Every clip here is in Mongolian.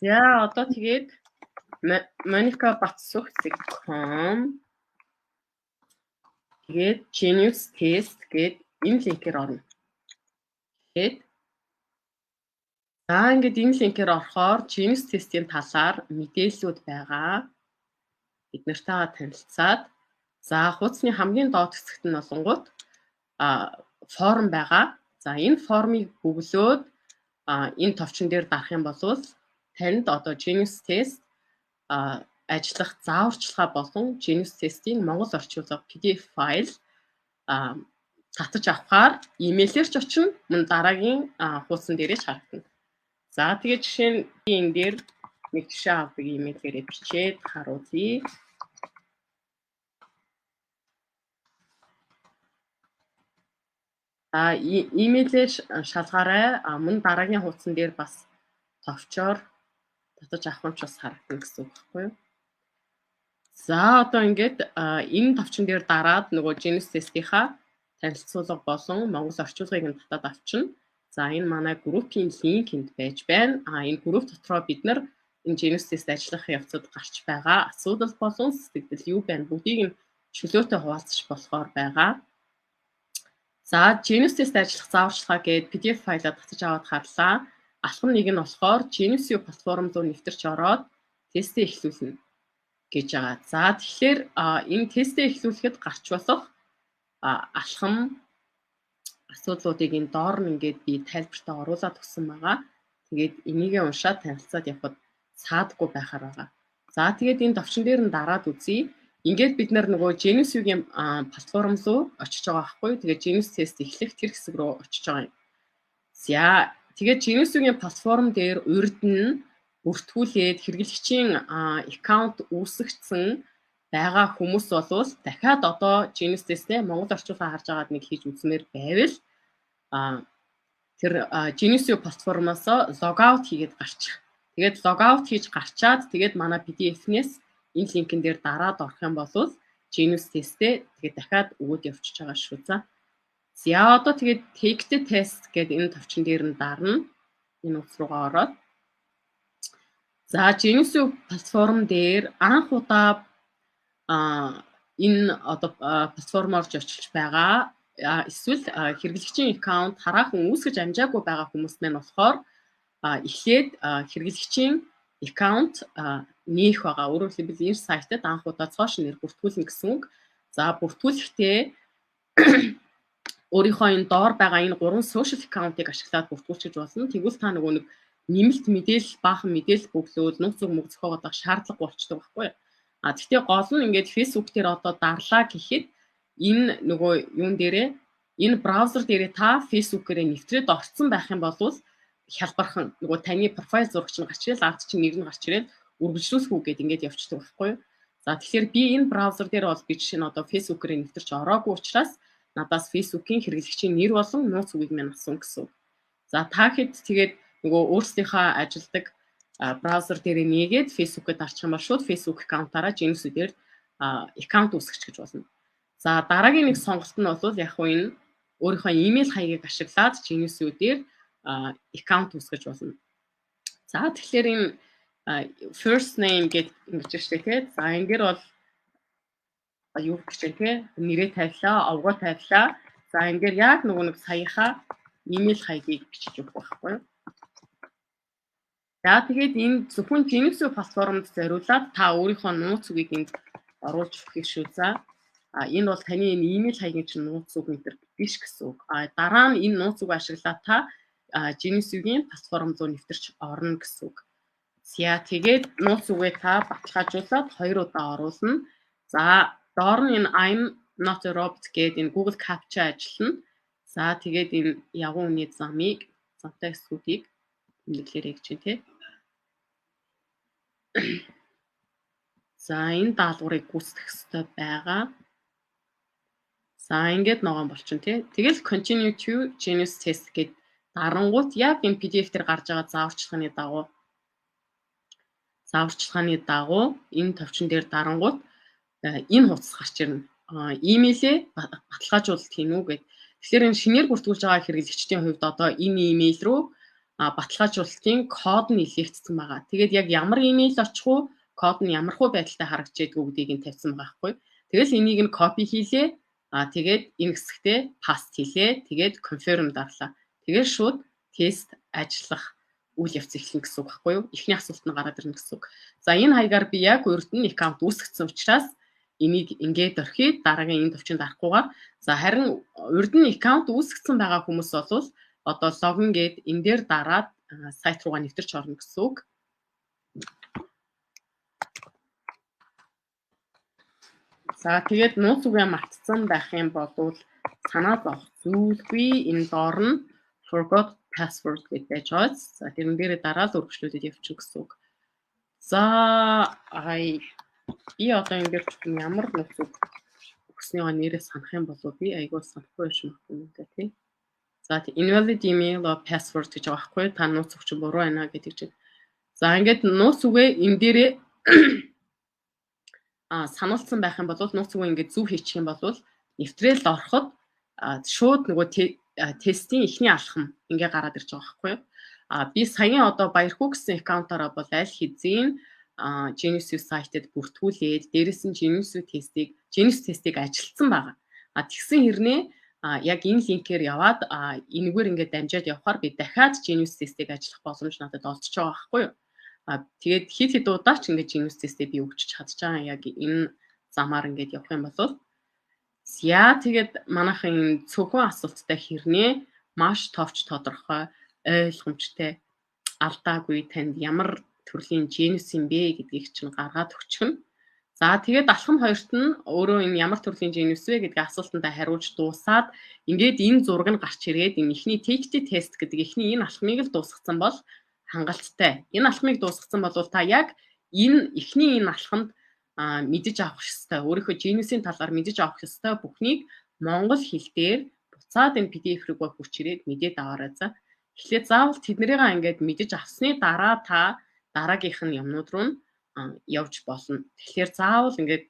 За одоо тэгээд monica.such.com тэгээд Genius Test гээд энэ линкээр орно. Тэгээд за ингээд энэ линкээр орохоор Genius Test-ийн талаар мэдээллүүд байгаа. Бид нартай танилцаад за хуудасны хамгийн доод хэсэгт нь болонгууд форм байгаа. За энэ формыг бүглөөд энэ товчон дээр дарах юм бол танд одоо Genius Test ажиллах зааварчилгаа болон Genius Test-ийн монгол орчуулга PDF файл татаж авахаар имэйлээр ч очино, мөн дараагийн хуудсан дээрээ харагдана. За тэгээд жишээ нь би энэ дээр нэг жишээ авдаг имэйлээрээ бичээд харуулъя. Имэйлээр шалгаарай, мөн дараагийн хуудсан дээр бас товчоор татаж авах нь ч бас харагдана гэсэн үг байхгүй юу? За одоо ингээд энэ товчон дээр дараад нөгөө Genius Test-ийнхаа танилцуулга болон монгол орчуулгыг нь татаад авчна. За энэ манай группийн линк энд байж байна. Энэ групп дотроо бид нар энэ Genius Test ажиллах явцад гарч байгаа асуудал болон сэтгэл юу байна бүгдийг нь чөлөөтэй хуваалцах болохоор байгаа. За Genius Test ажиллах зааварчилгаа гээд PDF файлаа татаж аваад харлаа. Алхам нэг нь болохоор Genius платформ руу нэвтэрч ороод тестээ эхлүүлнэ гэж байгаа. За тэгэхээр энэ тестээ эхлүүлэхэд гарч болох алхам асуудлуудыг энэ доор нь ингээд би тайлбартаа оруулаад өгсөн байгаа. Тэгээд энийгээ уншаад танилцаад явхад саадгүй байхаар байгаа. За тэгээд энэ товчон дээр нь дараад үзье. Ингээд бид нар нөгөө Genius-ийн платформ руу очиж байгаа байхгүй. Тэгээд Genius Test эхлэх тэр хэсэг рүү очиж байгаа юм. За тэгээд Genius-ийн платформ дээр урд нь бүртгүүлээд хэрэглэгчийн аккаунт үүсгэсэн байгаа хүмүүс болвол дахиад одоо Genius Test-тэй монгол орчуулга харж агаад нэг хийж үзмээр байвал тэр Genius платформоос логаут хийгээд гарчих. Тэгээд логаут хийж гарчаад тэгээд манай PDF-нээс энэ линкэн дээр дараад орох юм бол Genius Test-тэй тэгээд дахиад өгөөд явчихж байгаа шүү. За одоо тэгээд take the test гэдэг энэ товчон дээр нь дарна. Энэ утас руугаа ороод за Genius платформ дээр анх удаа энэ одоо платформоор очиж байгаа эсвэл хэрэглэгчийн аккаунт хараахан үүсгэж амжаагүй байгаа хүмүүс маань болохоор эхлээд хэрэглэгчийн аккаунт нээх байгаа. Өөрөөр хэлбэл энэ сайтад анх удаа цоошин нэр бүртгүүлнэ гэсэн үг. За бүртгүүлэхдээ өөрийнхөө энэ доор байгаа энэ 3 social account-ыг ашиглаад бүртгүүлчих болно. Тэгвэл та нөгөө нэг нэмэлт мэдээлэл, баахан мэдээлэл бөглөөд нууц зүг мөг зөхиогоод авах шаардлага болчдөг байхгүй юу? Гэхдээ гол нь ингээд Facebook дээр одоо дарлаа гэхэд энэ нөгөө юун дээрээ энэ браузер дээрээ та Facebook-ээрээ нэвтрээд орцсон байх юм бол хялбархан нөгөө таны профайл зурагч нь гарч ирэл, ард чинь нэр нь гарч ирэл үргэлжлүүлэхгүй гээд ингээд явчихдаг байхгүй юу? За тэгэхээр би энэ браузер дээр бол би жишээ нь одоо Facebook-ээрээ нэвтэрч ороогүй учраас надаас Facebook-ийн хэрэглэгчийн нэр болон нууц үгийг минь асуусан гэсэн үг. За та хэд тэгээд нөгөө өөрсдийнхөө ажилдаг браузер дээр нээгээд Facebook-д дарчих юм бол шууд Facebook аккаунтаараа Genius дээр аккаунт үүсгэж гэж болно. За дараагийн нэг сонголт нь бол яг хөө энэ өөрийнхөө имэйл хаягийг ашиглаад Genius дээр аккаунт үүсгэж болно. За тэгэхээр энэ first name гэдэг ингэж штэ тий. За энэ бол юу гэж тий нэрээ тавилаа, овгоо тавилаа. За энэ яг нөгөө нэг саяхаа имэйл хаягийг бичиж өгөх байхгүй юу? За тэгээд энэ зөвхөн Genius платформд зориулаад та өөрийнхөө нууц үгийг энд оруулж өгөх шүү. За энэ бол таны энэ имэйл хаягийн чинь нууц үг мэтэр биш гэсэн үг. Дараа нь энэ нууц үг ашиглаад та Genius-ийн платформ руу нэвтэрч орно гэсэн үг. За тэгээд нууц үгээ та баталгаажуулаад 2 удаа оруулна. За доор нь энэ I'm not a robot гэдэг энэ Google Captcha ажиллана. За тэгээд энэ ягуун үний замыг замтай эсгүүдийг тэмдэглээрэй гэж байна тий. За энэ даалгаврыг гүйцэтгэх ёстой байгаа. За ингээд ногоон болчихно тий. Тэгэл continue to Genius Test гэдэг дарангуут яг энэ PDF дээр гарч байгаа зааварчилгааны дагуу энэ товчон дээр дарангуут энэ хуудас гарч ирнэ. Имэйлээ баталгаажуулалт хийнэ үү гэдэг. Тэгэхээр энэ шинээр бүртгүүлж байгаа хэрэглэгчдийн хувьд одоо энэ имэйл рүү баталгаажуулалтын код нь илгээгдсэн байгаа. Тэгээд яг ямар имэйл очих уу, код нь ямар хөө байдалтай харагдаж байдг гэдгийг нь тавьсан байгаа байхгүй. Тэгэл энийг нь копи хийлээ. Тэгээд энэ хэсэгтээ паст хийлээ. Тэгээд confirm дарлаа. Тэгээд шууд тест ажиллах үйл явц эхэлнэ гэсэн үг байхгүй юу? Эхний асуулт нь гараад ирнэ гэсэн үг. За энэ хаягаар би яг урд нь аккаунт үүсгэсэн учраас энийг ингээд орхиё, дараагийн энэ төвчөнд арахгүйгээр. За харин урд нь аккаунт үүсгэсэн байгаа хүмүүс бол одоо логин гээд энэ дээр дараад сайт руугаа нэвтэрч орно гэсэн үг. За тэгээд нууц үгээ мартсан байх юм бол санаа зовох зүйлгүй, энэ доор нь forgot password гэж байж байгаа. За тэрэн дээрээ дараад өргөжлүүлээд явчих гэсэн үг. За би одоо энэ дээр ямар нууц үг өгснийхөө нэрээ санах юм бол би айгуул санахгүй юм байна тий. За invalid email or password гэж байгаа байхгүй. Та нууц өгч буруу байна гэдэг чинь. За ингээд нууц үгээ энэ дээрээ сануулсан байх юм бол нууц үгээ ингээд зөв хийчих юм бол нэвтрээл ороход шууд нөгөө тестийн эхний алхам ингээ гараад ирж байгаа байхгүй юу? Би саяхан одоо Баярхүү гэсэн аккаунтаараа бол аль хэзээ Genius сайтад бүртгүүлээд дээрээс нь Genius тестийг ажилтсан байгаа. Тэгсэн хэрнээ яг энэ линкээр яваад энэгээр ингээд дамжаад явхаар би дахиад Genius тестийг ажиллах боломж надад олдож байгаа байхгүй юу? Тэгээд хэд хэд удаа ч ингээд Genius тестээ би өгч чадж байгаа яг энэ замаар ингээд явах юм бол тэгээд манайхан цөөхөн асуулттай хэрнээ маш товч тодорхой ойлгомжтой алдаагүй танд ямар төрлийн Genius юм бэ гэдгийг чинь гаргаад өчгөн. За тэгээд алхам хоёрт нь өөрөө энэ ямар төрлийн Genius вэ гэдгийг асуултандаа хариулж дуусаад ингээд энэ зураг нь гарч ирээд энэ ихний take test гэдэг ихний энэ алхмыг л дуусгацсан бол хангалттай. Энэ алхмыг дуусгацсан бол та яг энэ ихний энэ алхамд мэдэж авах ёстой. Өөрийнхөө Genius-ийн талаар мэдэж авах ёстой бүхнийг монгол хэл дээр буцаад энэ PDF рүүгээ хүрч ирээд мэдээд аваарай за. Тэгэхээр заавал тэднэрийгээ ингээд мэдэж авсны дараа та дараагийнх нь юмнууд руу явж болно. Тэгэхээр заавал ингээд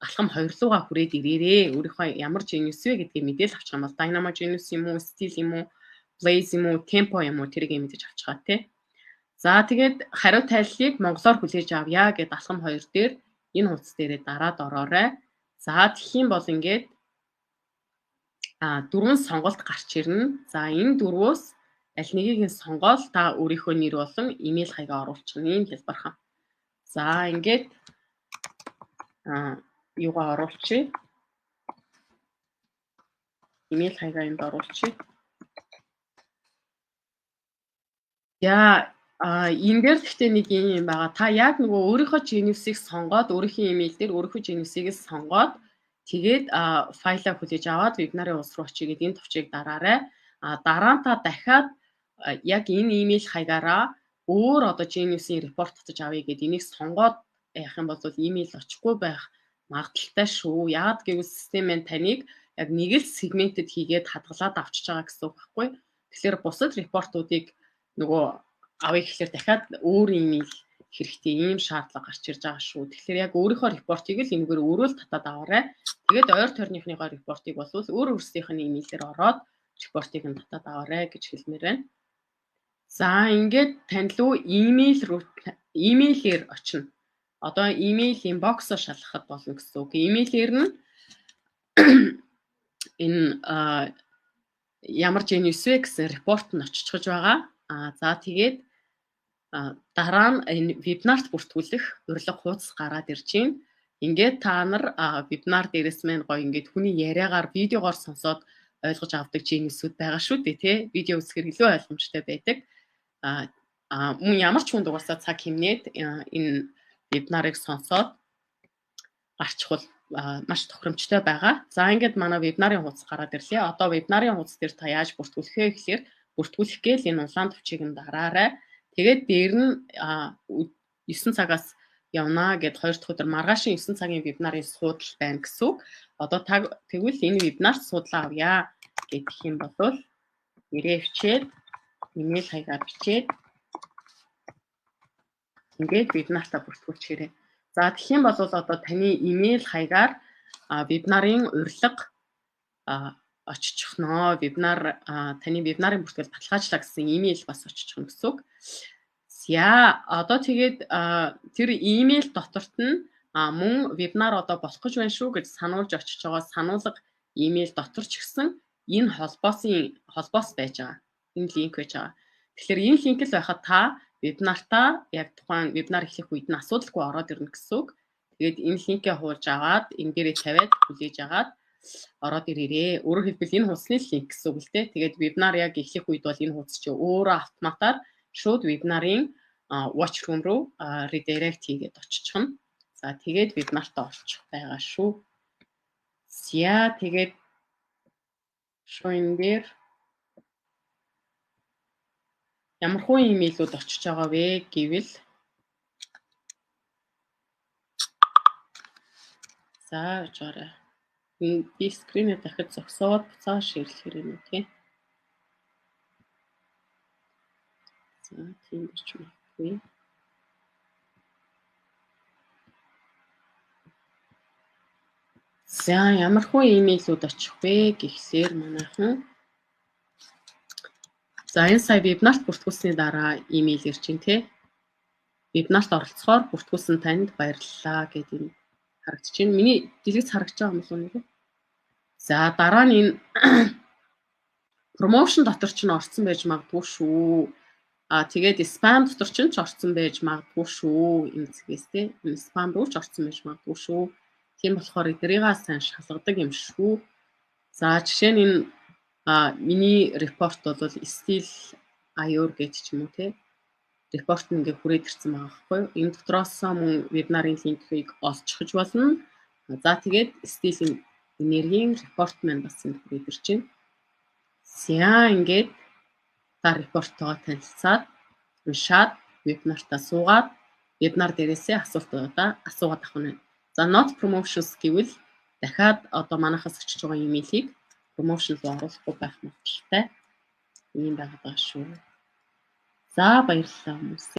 алхам хоёрлуугаа хүрээд ирээрээ. Өөрийнхөө ямар Genius вэ гэдгийг мэдээлж авчих юм бол Dynamo Genius юм уу, Style юм уу, Blaze юм уу, Tempo юм уу тэрийг мэдэж авчих гоо тий. За тэгээд хариу тайллыг монголоор хүлээж авъя гэд алхам 2 дээр энэ хуудас дээрээ дараад ороорой. За тэгэх юм бол ингээд 4 сонголт гарч ирнэ. За энэ дөрвөөс аль нэгийг нь сонгоод та өөрийнхөө нэр болон имэйл хаягаа оруулчихна ийм хэлбэрхэн. За ингээд юугаа оруулчих. Имэйл хаягаа энд оруулчих. Энэ дээр гэхдээ нэг юм байгаа. Та яг нөгөө өөрийнхөө Genius-ийг сонгоод өөрийнхөө имэйл дээр өөрийнхөө Genius-ийг сонгоод тэгээд файлаа хүлээж аваад вебинарын улс руу очие гэдэг энэ товчийг дараарай. Дараа нь та дахиад яг энэ имэйл хаягаараа өөр одоо Genius-ийн репорт татаж авъя гэдэг энийг сонгоод явах юм бол имэйл очихгүй байх магадaltaй шүү. Яагаад гэвэл систем нь таныг яг нэг л сегментэд хийгээд хадгалаад авчиж байгаа гэсэн үг байхгүй. Тэгэхээр бусад репортуудыг нөгөө авъя гэхэлэр дахиад өөр имэйл хэрэгтэй ийм шаардлага гарч ирж байгаа шүү. Тэгэхээр яг өөрийнхөө репортыг л энэгээр өөрөө л татаад аваарай. Тэгээд ойр тойрныхныхоо репортыг бол өөр өөрсдийнх нь имэйлээр ороод репортыг нь татаад аваарай гэж хэлмээр байна. За ингээд тань руу имэйлээр очино. Одоо имэйл инбоксоо шалгахад болно гэсэн үг. Имэйлээр нь энэ ямар Genius вэ гэсэн репорт нь очиж байгаа. За тэгээд дараа нь энэ вебинарт бүртгүүлэх урилга хуудас гараад ирж байна. Ингээд та нар вебинар дээрээс мэн гоё ингээд хүний яриагаар видеогоор сонсоод ойлгож авдаг Genius-үүд байгаа шүү дээ тий. Видео үзэхээр илүү ойлгомжтой байдаг. Мөн ямар ч хүн дугаасаа цаг хэмнээд энэ вебинарыг сонсоод гарчихвал маш тохиромжтой байгаа. За ингээд манай вебинарын хуудас гараад ирлээ. Одоо вебинарын хуудас дээр та яаж бүртгүүлэх вэ гэхээр бүртгүүлэх гээл энэ улаан төвчийг нь дараарай. Тэгээд дээр нь 9 цагаас явна гэд 2 дахь өдөр маргаашийн 9 цагийн вебинарын суудал байна гэсэн үг. Одоо тэгвэл энэ вебинарт судлаа авъя гэх юм бол нэрээ бичээд имэйл хаягаар бичээд ингээд вебинартаа бүртгүүлчихээрэй. За тэгэх юм бол одоо таны имэйл хаягаар вебинарын урилга очичихноо. Вебинар таны вебинарын бүртгэл баталгаажлаа гэсэн имэйл бас очихно гэсэн үг. За одоо тэгээд тэр имэйл доторт нь мөн вебинар одоо болох гэж байна шүү гэж сануулж очиж байгаа сануулга имэйл дотор ч гэсэн энэ холбоос байж байгаа. Энэ линк байж байгаа. Тэгэхээр энэ линк л байхад та вебинартаа яг тухайн вебинар эхлэх үед нь асуудалгүй ороод ирнэ гэсэн үг. Тэгээд энэ линкээ хуулж аваад энэ дээрээ тавиад хүлээж аваад ороод ирээрээ. Өөрөөр хэлбэл энэ хуудасны линк гэсэн үг л дээ. Тэгээд вебинар яг эхлэх үед бол энэ хуудас чи өөрөө автоматар шууд вебинарын watch room руу redirect хийгээд очихно. За тэгээд вебинартаа орчих байгаа шүү. За тэгээд шуйн дээр ямар хуу имэйлүүд очиж байгаа вэ гэвэл за жаарай. Би скринээ дахид зогсоод буцаа ширлэх юм уу тий. За тийм ч магадгүй. За ямар хуу имэйлүүд очих вэ гэхлээр манайхан за энэ сая вебинарт бүртгүүлсний дараа имэйл ирж байна тий. Вебинарт оролцохоор бүртгүүлсэн танд баярлалаа гэдэг юм харагдаж байна. Миний дэлгэц харагдаж байгаа юм уу нэг? За дараа нь энэ промошн дотор ч н орсон байж магадгүй шүү. Тэгээд спам дотор ч орсон байж магадгүй шүү. Энэ зэгээс тий. Энэ спам руу ч орсон байж магадгүй шүү. Тийм болохоор эдрийгээ сайн шалгадаг юм шүү. За жишээ нь энэ миний репорт бол стил аюур гэж ч юм уу тий. Репорт нь ингээ хүрээд ирсэн байгаа байхгүй юу? Энэ дотроос мөн вебинарын линкийг олчихж болно. За тэгээд стил энергийн репорт маань бас энд хүрээд ирж байна. За ингээд та репорттойгоо танилцаад уншаад вебинартаа суугаад вебинар дээрээсээ асуултуудаа асуугаад авах нь. За not promotions гэвэл дахиад одоо манайхаас очиж байгаа имэйлийг promotion руу оруулахгүй байх магадлалтай. Ийм байгаа шүү. За баярлалаа хүмүүс.